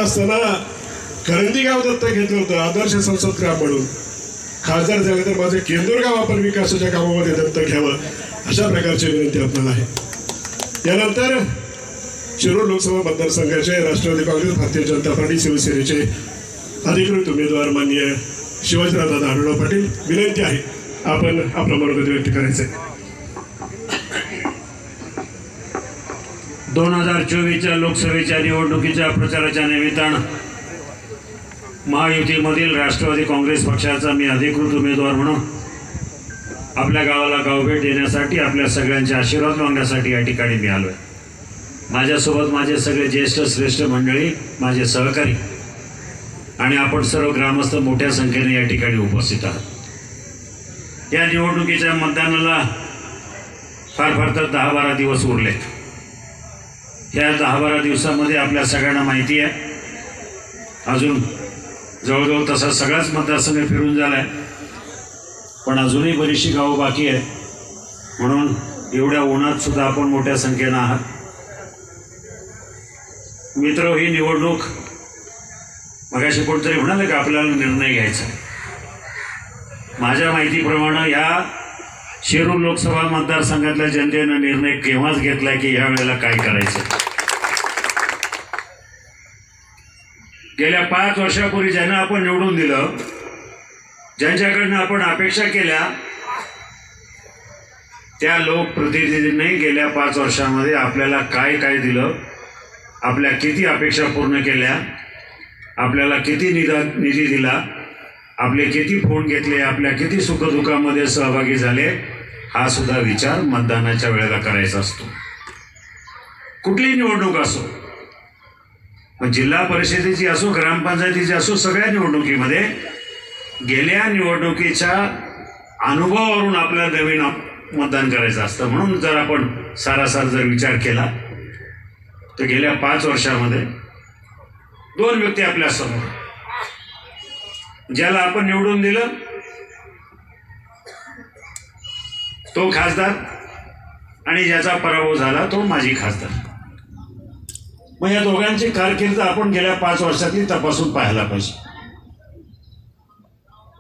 असताना करंजी गाव दत्तक घेतलं होतं आदर्श संसद ग्राम म्हणून. खासदार झाले तर माझे केंदूर गाव आपण विकासाच्या कामामध्ये दत्तक घ्यावं अशा प्रकारची विनंती आपल्याला आहे. यानंतर शिरूर लोकसभा मतदारसंघाचे राष्ट्रवादी काँग्रेस, भारतीय जनता पार्टी, शिवसेनेचे अधिकृत उमेदवार माननीय शिवाजीरावदादा आढळराव पाटील, विनंती आहे आपण आपलं मनोगत व्यक्त करायचं आहे. 2024च्या लोकसभेच्या निवडणुकीच्या प्रचाराच्या निमित्तानं महायुतीमधील राष्ट्रवादी काँग्रेस पक्षाचा मी अधिकृत उमेदवार म्हणून आपल्या गावाला गावभेट देण्यासाठी, आपल्या सगळ्यांचे आशीर्वाद मागण्यासाठी या ठिकाणी मी आलो आहे. माझ्यासोबत माझे सगळे ज्येष्ठ श्रेष्ठ मंडळी, माझे सहकारी आणि आपण सर्व ग्रामस्थ मोठ्या संख्येने या ठिकाणी उपस्थित आहात. या निवडणुकीच्या मतदानाला फार फार तर 10-12 दिवस उरले. ह्या 10-12 दिवसामध्ये आपल्या सगळ्यांना माहिती आहे, अजून जवळजवळ तसा सगळाच मतदारसंघ फिरून झाला आहे, पण अजूनही बरीचशी गावं बाकी आहे. म्हणून एवढ्या उन्हात सुद्धा आपण मोठ्या संख्येनं आहात. मित्र, ही निवडणूक मगाशी कोणतरी म्हणाले का आपल्याला निर्णय घ्यायचा. माझ्या माहितीप्रमाणे या शिरूर लोकसभा मतदारसंघातल्या जनतेनं निर्णय केव्हाच घेतलाय की ह्या वेळेला काय करायचं. गेल्या 5 वर्षापूर्वी ज्यांना आपण निवडून दिलं, ज्यांच्याकडनं आपण अपेक्षा केल्या, त्या लोकप्रतिनिधींनी गेल्या 5 वर्षामध्ये आपल्याला काय काय दिलं, आपल्या किती अपेक्षा पूर्ण केल्या, आपल्याला किती निधी दिला, आपले किती फोन घेतले, आपल्या किती सुखदुःखामध्ये सहभागी झाले, हा सुद्धा विचार मतदानाच्या वेळेला करायचा असतो. कुठलीही निवडणूक असो, मग जिल्हा परिषदेची असो, ग्रामपंचायतीची असो, सगळ्या निवडणुकीमध्ये गेल्या निवडणुकीच्या अनुभवावरून आपल्याला नवीन मतदान करायचं असतं. म्हणून जर आपण सारासार जर विचार केला तर गेल्या 5 वर्षामध्ये 2 व्यक्ती आपल्यासमोर, ज्याला आपण निवडून दिलं तो खासदार आणि ज्याचा पराभव झाला तो माजी खासदार. मग या दोघांची कारकीर्द आपण गेल्या 5 वर्षातली तपासून पाहायला पाहिजे.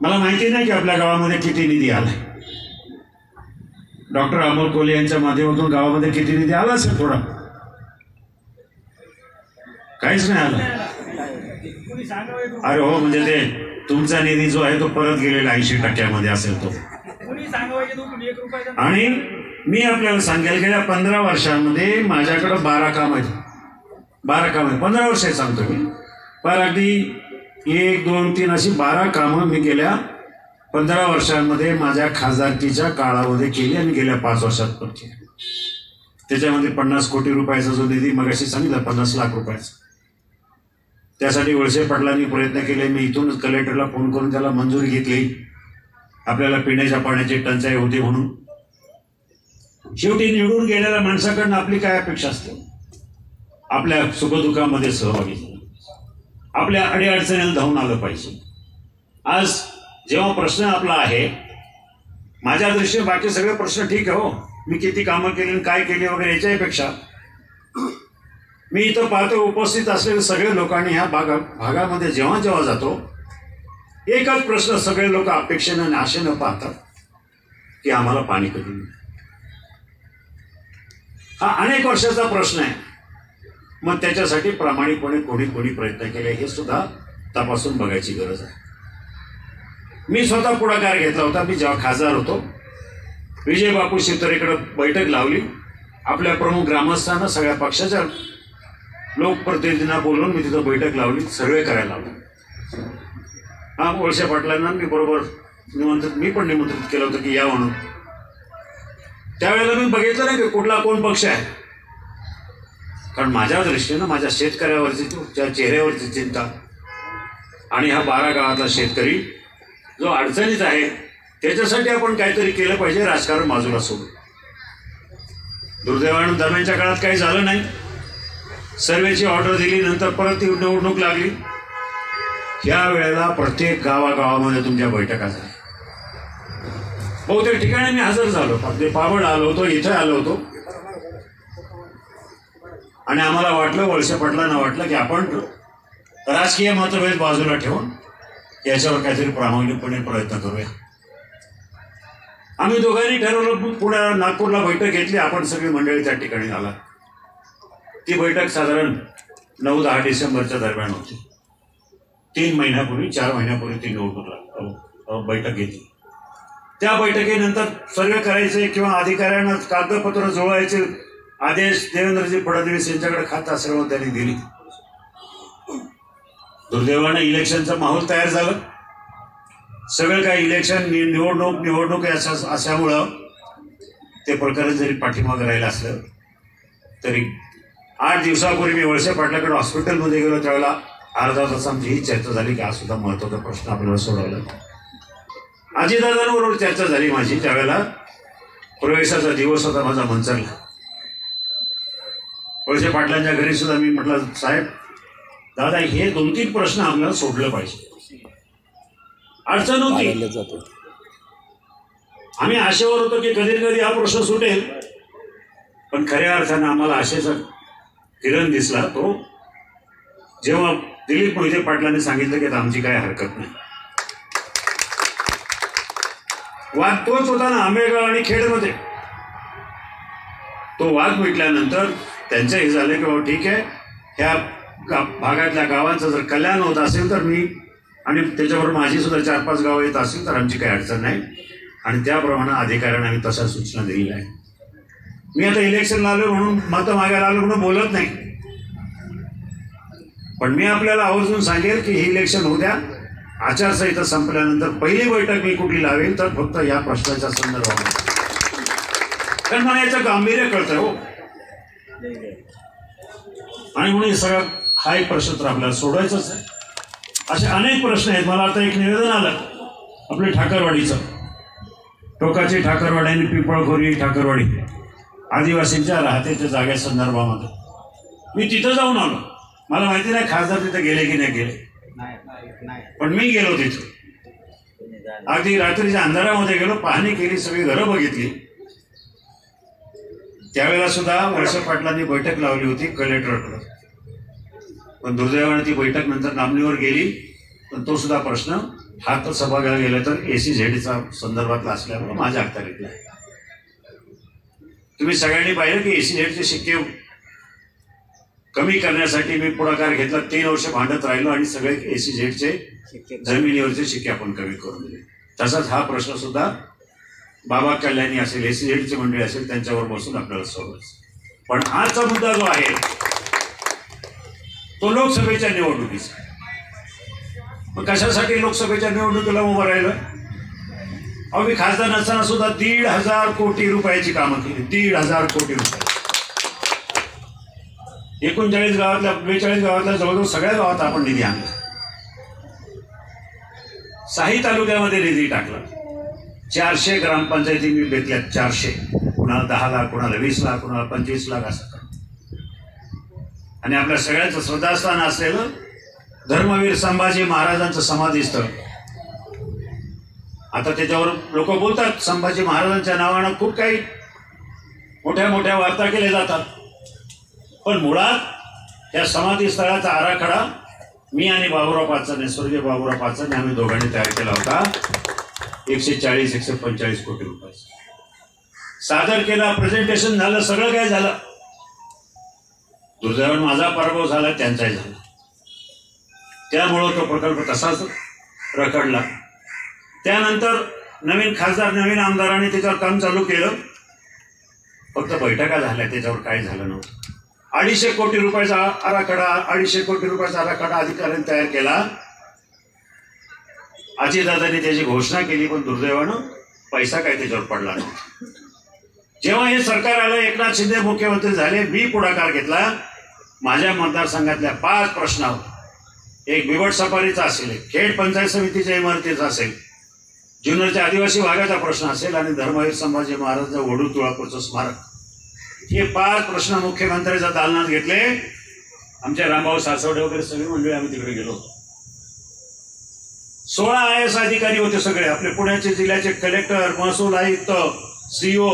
मला माहिती नाही की आपल्या गावामध्ये किती निधी आलाय. डॉक्टर अमोल कोल्हे यांच्या माध्यमातून गावामध्ये किती निधी आला असेल, थोडा, काहीच नाही आला. अरे हो, म्हणजे ते तुमचा निधी जो आहे तो परत गेलेला 80% असेल तो. आणि मी आपल्याला सांगेल, गेल्या 15 वर्षांमध्ये माझ्याकडे 12 काम आहेत. 15 वर्ष सांगतो मी, पण अगदी 1, 2, 3 अशी 12 कामं मी गेल्या 15 वर्षांमध्ये माझ्या खासदारकीच्या काळामध्ये केली आणि गेल्या 5 वर्षात पण केली. त्याच्यामध्ये 50 कोटी रुपयाचा जो निधी मगाशी सांगितला, 50 लाख रुपयाचा, त्यासाठी वळसे पाटलांनी प्रयत्न केले. मी इथूनच कलेक्टरला फोन करून त्याला मंजुरी घेतली. आपल्याला पिण्याच्या पाण्याची टंचाई होती म्हणून. शेवटी निवडून गेलेल्या माणसाकडनं आपली काय अपेक्षा असते? आपल्या सुखदुःखामध्ये सहभागी झाला, आपल्या अडीअडचणीला धावून आलं पाहिजे. आज जेव्हा प्रश्न आपला आहे, माझ्या दृष्टीने बाकी सगळे प्रश्न ठीक आहे, हो, मी किती कामं केली आणि काय केली वगैरे याच्यापेक्षा मी इथं पाहतो उपस्थित असलेले सगळे लोकांनी ह्या भागामध्ये जेव्हा जेव्हा जातो, एकच प्रश्न सगळे लोक अपेक्षेनं आणि आशेनं पाहतात की आम्हाला पाणी कधी मिळेल. हा अनेक वर्षाचा प्रश्न आहे. मग त्याच्यासाठी प्रामाणिकपणे कोणी कोणी प्रयत्न केले हे सुद्धा तपासून बघायची गरज आहे. मी स्वतः पुढाकार घेतला होता. मी जेव्हा खासदार होतो, विजय बापू शिवतरेकडे बैठक लावली. आपल्या प्रमुख ग्रामस्थांना, सगळ्या पक्षाच्या लोकप्रतिनिधींना बोलवून मी तिथं बैठक लावली, सर्वे करायला लावला. हा, वळसे पाटलांना मी बरोबर मी पण निमंत्रित केलं होतं की या म्हणून. त्यावेळेला मी बघितलं नाही की कुठला कोण पक्ष आहे, कारण माझ्या दृष्टीनं माझ्या शेतकऱ्यावरची, त्या चेहऱ्यावरची चिंता आणि हा 12 गावातला शेतकरी जो अडचणीत आहे त्याच्यासाठी आपण काहीतरी केलं पाहिजे, राजकारण बाजूला सोडून. दुर्दैवानं दरम्यानच्या काळात काही झालं नाही. सर्वेची ऑर्डर दिली, नंतर परत ती निवडणूक लागली. ह्या वेळेला प्रत्येक गावागावामध्ये तुमच्या बैठका झाल्या. बहुतेक ठिकाणी मी हजर झालो. अगदी पाबळ आलो होतो, इथे आलो होतो. आणि आम्हाला वाटलं, वळसे पाटलांना वाटलं की आपण राजकीय मतभेद बाजूला ठेवून याच्यावर काहीतरी प्रामाणिकपणे प्रयत्न करूया. आम्ही दोघांनी ठरवलं, पुण्या नागपूरला बैठक घेतली, आपण सगळी मंडळी त्या ठिकाणी आला. ती बैठक साधारण 9-10 डिसेंबरच्या दरम्यान होती. 3 महिन्यापूर्वी 4 महिन्यापूर्वी ती निवडणूक बैठक घेतली. त्या बैठकीनंतर सर्वे करायचे किंवा अधिकाऱ्यांना कागदपत्र जुळवायचे आदेश देवेंद्रजी फडणवीस यांच्याकडे खातं सर्व त्यांनी दिली. दुर्दैवाने इलेक्शनचा माहोल तयार झालं. सगळं काही इलेक्शन निवडणूक असल्यामुळं ते प्रकरण जरी पाठीमागे राहिलं असलं तरी 8 दिवसापूर्वी मी वळसे पाटलाकडे हॉस्पिटलमध्ये गेलो. त्यावेळेला अर्धा तास आमची ही चर्चा झाली की हा सुद्धा महत्त्वाचा प्रश्न आपल्याला सोडवला. अजितदादांबरोबर चर्चा झाली माझी. त्यावेळेला प्रवेशाचा दिवस होता माझा मंचरला. वळसे पाटलांच्या घरी सुद्धा मी म्हटलं, साहेब दादा हे 2-3 प्रश्न आपल्याला सोडलं पाहिजे. अडचण होती. आम्ही आशेवर होतो की कधी कधी हा प्रश्न सुटेल, पण खऱ्या अर्थानं आम्हाला आशेचा किरण दिसला तो जेव्हा दिलीप मोहिते पाटलांनी सांगितलं की आमची काय हरकत नाही. वाद तोच होता ना आंबेगाव आणि खेडमध्ये. तो वाद मिटल्यानंतर त्यांचं हे झालं की बाबा ठीक आहे, ह्या भागातल्या गावांचं जर कल्याण होत असेल तर मी आणि त्याच्याबरोबर माझी सुद्धा 4-5 गावं येत असेल तर आमची काही अडचण नाही. आणि त्याप्रमाणे अधिकाऱ्यांना आम्ही तशा सूचना दिलेल्या आहे. मी आता इलेक्शनला आलो म्हणून मतं मागायला आलो म्हणून बोलत नाही, पण मी आपल्याला आवर्जून सांगेल की हे इलेक्शन होऊ द्या. आचारसंहिता संपल्यानंतर पहिली बैठक मी कुठली लावेल तर फक्त या प्रश्नाच्या संदर्भात, कारण मला याचं गांभीर्य कळतं हो. आणि म्हणून सगळा हा एक प्रश्न तर आपल्याला सोडवायचाच आहे. असे अनेक प्रश्न आहेत. मला आता एक निवेदन आलं आपल्या ठाकरवाडीचं, टोकाची ठाकरवाडी आणि पिंपळखोरी ठाकरवाडी आदिवासींच्या राहत्याच्या जागेसंदर्भामध्ये. मी तिथं जाऊन आलो. मला माहिती नाही खासदार तिथे गेले की नाही गेले, पण मी गेलो तिथे. अगदी रात्रीच्या अंधारामध्ये गेलो, पाहणी केली, सगळी घरं बघितली. त्यावेळेला सुद्धा वळसे पाटलांनी बैठक लावली होती कलेक्टरकडे, पण दुर्दैवाने ती बैठक नंतर नामणीवर गेली. पण तो सुद्धा प्रश्न हात सभागृहात गेला तर ACZचा संदर्भातला असल्यामुळे माझ्या अखत्यारीतला आहे. तुम्ही सगळ्यांनी पाहिलं की ACZचे शिक्के कमी करण्यासाठी मी पुढाकार घेतला. 3 वर्ष भांडत राहिलो आणि सगळे ACZचे जमिनीवरचे शिक्के आपण कमी करून दिले. तसाच हा प्रश्न सुद्धा बाबा कल्याणी असेल, ACZची मंडळी असेल, त्यांच्यावर बसून आपल्याला सोडवायचं. पण आजचा मुद्दा जो आहे तो लोकसभेच्या निवडणुकीचा. मग कशासाठी लोकसभेच्या निवडणुकीला उभं राहिलं? अहो, मी खासदार नसताना सुद्धा 1,500 कोटी रुपयाची कामं केली. 1,500 कोटी रुपये. 39 गावातल्या 42 गावातल्या जवळजवळ सगळ्या गावात आपण निधी आणला. 6 तालुक्यामध्ये निधी टाकला. 400 ग्रामपंचायती मी घेतल्या. 400, कुणाला 10 लाख, कुणाला 20 लाख, कुणाला 25 लाख असं. आणि आपल्या सगळ्यांचं श्रद्धास्थान असलेलं धर्मवीर संभाजी महाराजांचं समाधीस्थळ. आता त्याच्यावर लोक बोलतात संभाजी महाराजांच्या नावानं खूप काही मोठ्या मोठ्या वार्ता केल्या जातात, पण मुळात या समाधीस्थळाचा आराखडा मी आणि बाबुराव पाचन, स्वर्गीय बाबुराव पाचन आम्ही दोघांनी तयार केला होता. 140-145 कोटी रुपयाचा सादर केला. प्रेझेंटेशन झालं, सगळं काय झालं. दुर्दैवाने माझा पराभव झाला, त्यांचाही झाला. त्यामुळं तो प्रकल्प तसाच रखडला. त्यानंतर नवीन खासदार, नवीन आमदारांनी त्याच्यावर काम चालू केलं. फक्त बैठका झाल्या, त्याच्यावर काही झालं नव्हतं. 250 कोटी रुपयाचा आराखडा अधिकाऱ्यांनी तयार केला. अजितदादांनी त्याची घोषणा केली, पण दुर्दैवानं पैसा काय त्याच्यावर पडला नव्हता. जेव्हा हे सरकार आलं, एकनाथ शिंदे मुख्यमंत्री झाले, मी पुढाकार घेतला. माझ्या मतदारसंघातल्या 5 प्रश्नावर, एक बिबट सफारीचा असेल, खेड पंचायत समितीच्या इमारतीचा असेल, जुन्नरच्या आदिवासी भागाचा प्रश्न असेल आणि धर्मवीर संभाजी महाराजांचं वडू तुळापूरचं स्मारक, हे 5 प्रश्न मुख्यमंत्र्यांच्या दालनात घेतले. आमच्या रामभाऊ सासवडे वगैरे सगळी मंडळी आम्ही तिकडे गेलो. 16 IAS अधिकारी होते सगळे. आपले पुण्याचे जिल्ह्याचे कलेक्टर, महसूल आयुक्त, CEO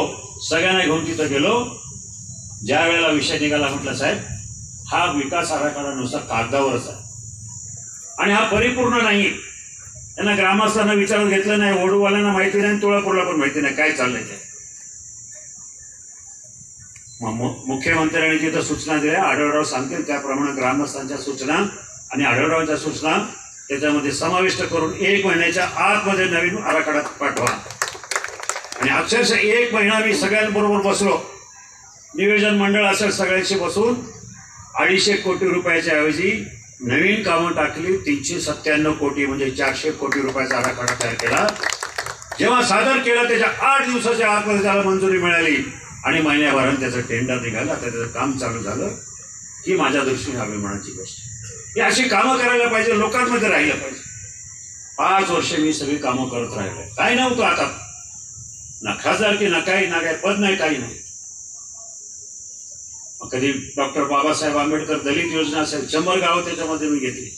सगळ्यांना घेऊन तिथं गेलो. ज्या वेळेला विषय निघाला, म्हटलं साहेब हा विकास आराखडा नुसता कागदावरच आहे, आणि हा परिपूर्ण नाही. त्यांना ग्रामस्थांना विचारून घेतलं नाही, ओढूवाल्यांना माहिती नाही, तुळापूरला पण माहिती नाही काय चाललंय ते. मुख्यमंत्र्यांनी तिथं सूचना दिल्या, आढळराव सांगतील त्याप्रमाणे ग्रामस्थांच्या सूचना आणि आढळरावांच्या सूचना त्याच्यामध्ये समाविष्ट करून 1 महिन्याच्या आतमध्ये नवीन आराखडा पाठवा. आणि अक्षरशः 1 महिना मी सगळ्यांबरोबर बसलो, नियोजन मंडळ असेल सगळ्यांशी बसून 250 कोटी रुपयाच्या ऐवजी नवीन कामं टाकली. 397 कोटी म्हणजे 400 कोटी रुपयाचा आराखडा तयार केला. जेव्हा सादर केला त्याच्या 8 दिवसाच्या आतमध्ये त्याला मंजुरी मिळाली आणि महिन्याभरात त्याचं टेंडर निघालं. आता त्याचं काम चालू झालं. ही माझ्या दृष्टीने अभिमानाची गोष्ट. ही अशी कामं करायला पाहिजे, लोकांमध्ये राहिलं पाहिजे. 5 वर्ष मी सगळी कामं करत राहिलो, काय नव्हतं. आता ना खासदारकी ना काही ना काही पद नाही, काही नाही. कधी डॉक्टर बाबासाहेब आंबेडकर दलित योजना असेल, 100 गावं त्याच्यामध्ये मी घेतली.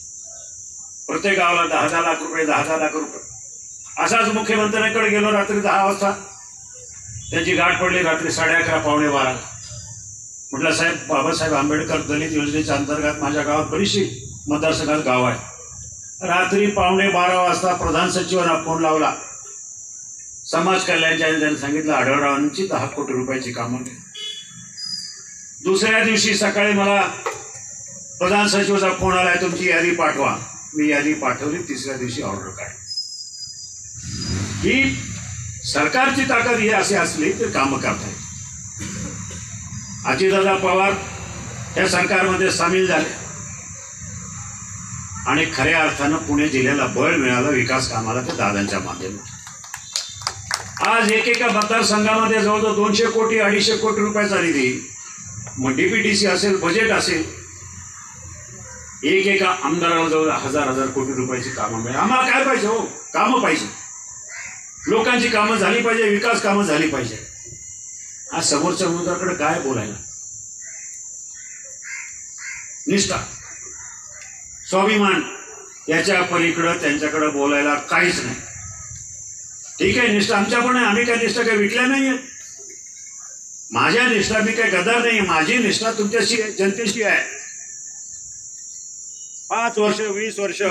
प्रत्येक गावाला 10-10 लाख रुपये, 10-10 लाख रुपये. असाच मुख्यमंत्र्यांकडे गेलो रात्री 10 वाजता. त्यांची गाठ पडली रात्री 11:30 पावणे 12. म्हटलं साहेब, बाबासाहेब आंबेडकर दलित योजनेच्या अंतर्गत माझ्या गावात बरीचशी मतदारसंघात गाव आहे. रात्री पावणे 12 वाजता प्रधान सचिवांना फोन लावला. समाज कल्याणच्या त्यांनी सांगितलं आढळरावांची 10 कोटी रुपयाची कामं. दुसऱ्या दिवशी सकाळी मला प्रधान सचिवाचा फोन आलाय, तुमची यादी पाठवा. मी यादी पाठवली. तिसऱ्या दिवशी ऑर्डर काढली. ही सरकारची ताकद ही अशी असली तर कामं करता येईल. अजितदादा पवार या सरकारमध्ये सामील झाले आणि खऱ्या अर्थानं पुणे जिल्ह्याला बळ मिळालं विकास कामाला ते दादांच्या माध्यमातून. आज एकेका मतदारसंघामध्ये जवळजवळ 200 कोटी 250 कोटी रुपयाचा निधी, मग डीपीटीसी असेल, बजेट असेल, एकेका आमदाराला जवळ 1000 कोटी रुपयाची कामं मिळेल. आम्हाला काय पाहिजे हो? कामं पाहिजे. लोकांची कामं झाली पाहिजे, विकास कामं झाली पाहिजे. आज समोरच्या उमेदवाराकडे काय बोलायला? निष्ठा, स्वाभिमान याच्या पलीकडं त्यांच्याकडे बोलायला काहीच नाही. ठीक आहे, निष्ठा आमच्या पण आहे. आम्ही काय निष्ठा काही विकल्या नाहीये. माझ्या निष्ठा, मी काय गद्दार नाही. माझी निष्ठा तुमच्याशी आहे, जनतेशी आहे. 5 वर्ष 20 वर्ष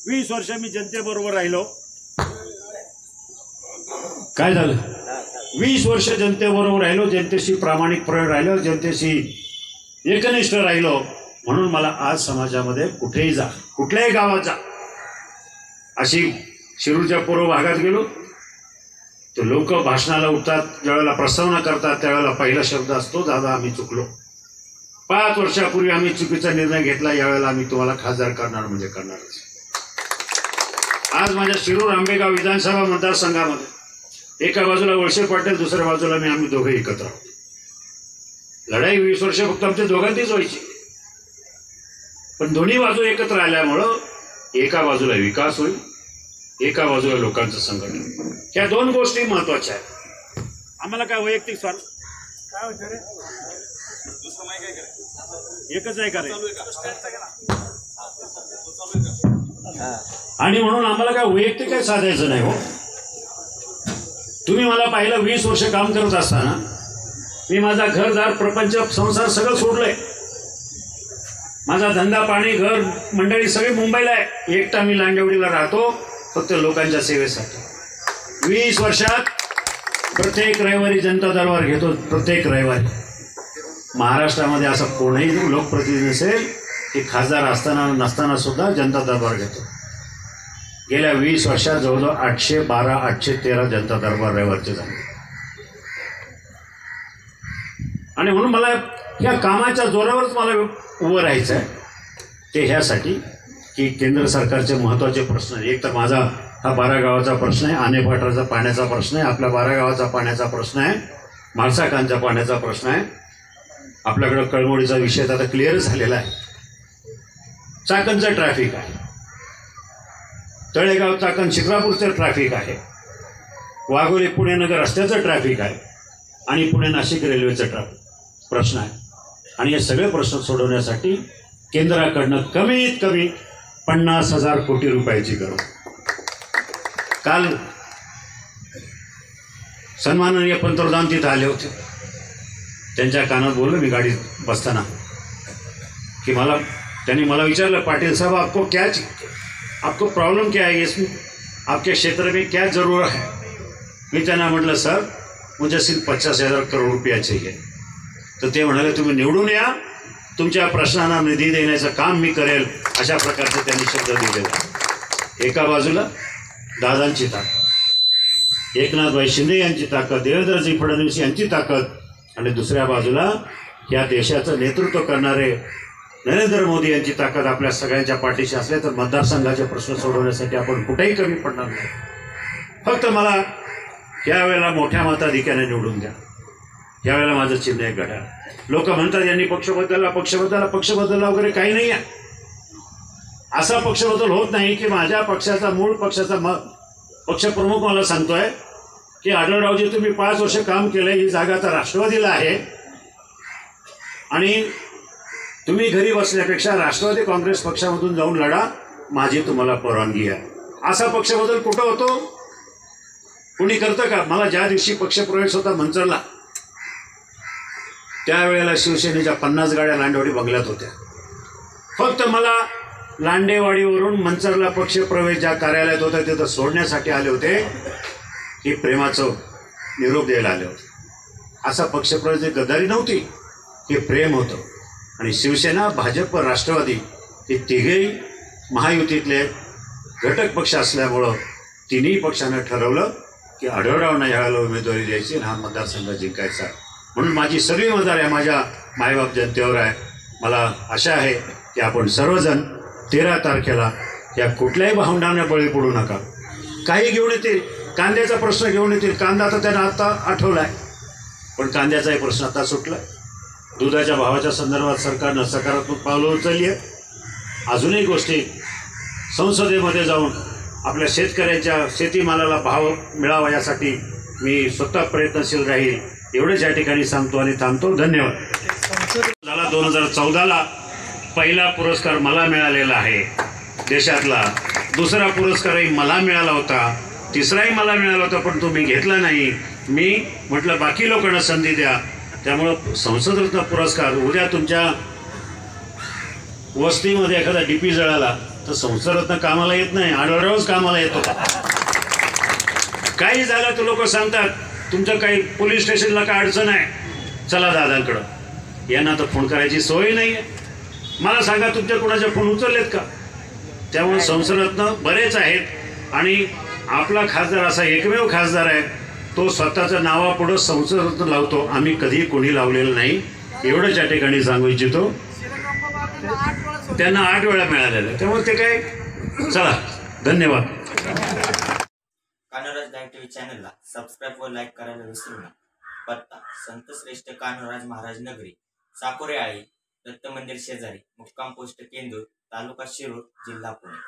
20 वर्ष मी जनतेबरोबर राहिलो. काय झालं? 20 वर्ष जनतेबरोबर राहिलो, जनतेशी प्रामाणिकपणे राहिलो, जनतेशी एकनिष्ठ राहिलो. म्हणून मला आज समाजामध्ये कुठेही जा, कुठल्याही गावात जा, अशी शिरूरच्या पूर्व भागात गेलो तर लोक भाषणाला उठतात, ज्यावेळेला प्रस्तावना करतात त्यावेळेला पहिला शब्द असतो, दादा आम्ही चुकलो. 5 वर्षापूर्वी आम्ही चुकीचा निर्णय घेतला, यावेळेला आम्ही तुम्हाला खासदार करणार म्हणजे करणारच. आज माझ्या शिरूर आंबेगाव विधानसभा मतदारसंघामध्ये एका बाजूला वळसे पाटील, दुसऱ्या बाजूला आम्ही दोघे एकत्र आहोत. लढाई 20 वर्ष फक्त आमच्या दोघांचीच व्हायची, पण दोन्ही बाजू एकत्र आल्यामुळं एका बाजूला विकास होईल, एका बाजूला लोकांचं संघटन. ह्या 2 गोष्टी महत्वाच्या आहेत. आम्हाला काय वैयक्तिक स्वार्थ काय होतं रे? एकच आहे का रे? आणि म्हणून आम्हाला काय वैयक्तिक काय साधायचं नाही हो. तुम्ही मला पाहिलं 20 वर्ष काम करत असताना मी माझा घरदार, प्रपंच, संसार सगळं सोडलंय. माझा धंदा पाणी, घर मंडळी सगळे मुंबईला आहे. एकटा मी लांडवडीला राहतो फक्त लोकांच्या सेवेसाठी. 20 वर्षात प्रत्येक रविवारी जनता दरबार घेतो. प्रत्येक रविवारी महाराष्ट्रामध्ये असं कोणीही लोकप्रतिनिधी नसेल की खासदार असताना नसताना सुद्धा जनता दरबार घेतो. गेल्या 20 वर्षात जवळजवळ 812 813 जनता दरबार रविवारचे झाले. आणि म्हणून मला या कामाच्या जोरावरच मला उभं राहायचं आहे. ते ह्यासाठी की केंद्र सरकारचे महत्त्वाचे प्रश्न. एक तर माझा हा 12 गावाचा प्रश्न आहे, आनेपाटाचा पाण्याचा प्रश्न आहे, आपल्या 12 गावाचा पाण्याचा प्रश्न आहे, माळसाकांचा पाण्याचा प्रश्न आहे. आपल्याकडं कळमोडीचा विषय आता क्लिअर झालेला आहे. चाकणचं ट्रॅफिक आहे, तळेगाव चाकण शिक्रापूरचं ट्रॅफिक आहे, वाघोली पुणे नगर रस्त्याचं ट्रॅफिक आहे आणि पुणे नाशिक रेल्वेचं प्रश्न आहे. आणि हे सगळे प्रश्न सोडवण्यासाठी केंद्राकडनं कमीत कमी 50,000 कोटी रुपयाची गरज. काल सन्माननीय पंतप्रधान तिथं आले होते. त्यांच्या कानात बोललो मी गाडीत बसताना की त्यांनी मला विचारलं, पाटिल साहब आपको प्रॉब्लम क्या है, इसमें आपके क्षेत्र में क्या जरूरत है? मी त्यांना म्हटलं, सर मुझे सिर्फ 50,000 करोड रुपया चाहिए. तर ते म्हणाले, तुम्ही निवडून या, तुमच्या प्रश्नांना निधी देण्याचं काम मी करेल. अशा प्रकारचे त्यांनी शब्द दिलेला. एका बाजूला दादांची ताकद, एकनाथभाई शिंदे यांची ताकद, देवेंद्रजी फडणवीस यांची ताकद, आणि दुसऱ्या बाजूला या देशाचं नेतृत्व करणारे नरेंद्र मोदी यांची ताकद आपल्या सगळ्यांच्या पाठीशी असल्या तर मतदारसंघाचे प्रश्न सोडवण्यासाठी आपण कुठेही कमी पडणार नाही. फक्त मला यावेळेला मोठ्या मताधिक्याने निवडून द्या. यावेळेला माझं चिन्ह आहे घड्याळ. लोक म्हणतात यांनी पक्ष बदलला वगैरे काही नाही आहे. असा पक्षबदल होत नाही की माझ्या पक्षाचा मूळ पक्षाचा पक्षप्रमुख मला सांगतोय की आढळरावजी तुम्ही 5 वर्ष काम केलंय, ही जागा आता राष्ट्रवादीला आहे आणि तुम्ही घरी बसण्यापेक्षा राष्ट्रवादी काँग्रेस पक्षामधून जाऊन लढा, माझी तुम्हाला परवानगी आहे. असा पक्षबदल कुठं होतो? कुणी करतं का? मला ज्या दिवशी पक्षप्रवेश होता मंचरला, त्यावेळेला शिवसेनेच्या 50 गाड्या लांडेवाडी बंगल्यात होत्या. फक्त मला लांडेवाडीवरून मंचरला पक्षप्रवेश ज्या कार्यालयात होता तिथं सोडण्यासाठी आले होते, ही प्रेमाचं निरोप द्यायला आले होते. असा पक्षप्रवेश गद्दारी नव्हती, हे प्रेम होतं. आणि शिवसेना, भाजप, राष्ट्रवादी हे तिघेही महायुतीतले घटक पक्ष असल्यामुळं तिन्ही पक्षानं ठरवलं की आढळरावांना यावेळेला उमेदवारी द्यायची आणि हा मतदारसंघ जिंकायचा. म्हणून माझी सगळी मदार माझ्या मायबाप जनतेवर आहे. मला आशा आहे की आपण सर्वजण 13 तारखेला या कुठल्याही भावंडांना बळी पडू नका. काही घेऊन येतील, कांद्याचा प्रश्न घेऊन येतील. कांदा तर त्यांना आता आठवला आहे, पण कांद्याचाही प्रश्न आता सुटला. दुधाच्या भावाच्या संदर्भात सरकारनं सकारात्मक पावलं उचलली आहे. अजूनही गोष्टी संसदेमध्ये जाऊन आपल्या शेतकऱ्यांच्या शेतीमालाला भाव मिळावा यासाठी मी स्वतः प्रयत्नशील राहील, एवढंच या ठिकाणी सांगतो आणि थांबतो. धन्यवाद. 2014ला पहिला पुरस्कार मला मिळालेला आहे देशातला. दुसरा पुरस्कारही मला मिळाला होता, तिसराही मला मिळाला होता, पण तो मी घेतला नाही. मी म्हटलं बाकी लोकांना संधी द्या. त्यामुळं संसदरत्न पुरस्कार, उद्या तुमच्या वस्तीमध्ये एखादा डीपी जळाला तर संसदरत्न कामाला येत नाही, आढळरावच कामाला येतो. काही झालं तर लोक सांगतात तुमचं काही पोलीस स्टेशनला काय अडचण आहे, चला दादांकडं. यांना तर फोन करायची सवय नाही आहे. मला सांगा तुमच्या कोणाचे फोन उचललेत का? त्यामुळे संसदरत्न बरेच आहेत आणि आपला खासदार असा एकमेव खासदार आहे तो स्वतःच्या नावापुढं संसदरत्न लावतो. आम्ही कधी कोणी लावलेलं नाही, एवढंच या ठिकाणी सांगू इच्छितो. त्यांना 8 वेळा मिळालेलं, त्यामुळे ते काय. चला, धन्यवाद. कान्होराज लाईव्ह टीव्ही चॅनलला सबस्क्राईब व लाईक करायला विसरू नका. पत्ता: संत श्रेष्ठ कान्होराज महाराज नगरी, साकोरे आळी, दत्त मंदिर शेजारी, मुक्काम पोस्ट केंदूर, तालुका शिरूर, जिल्हा पुणे.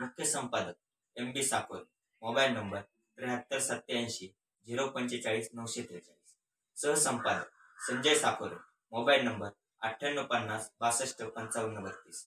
मुख्य संपादक MD साकोरे. Mobile number 7387 045 943. सहसंपादक संजय साकोरे. Mobile number 9850 62 55 32.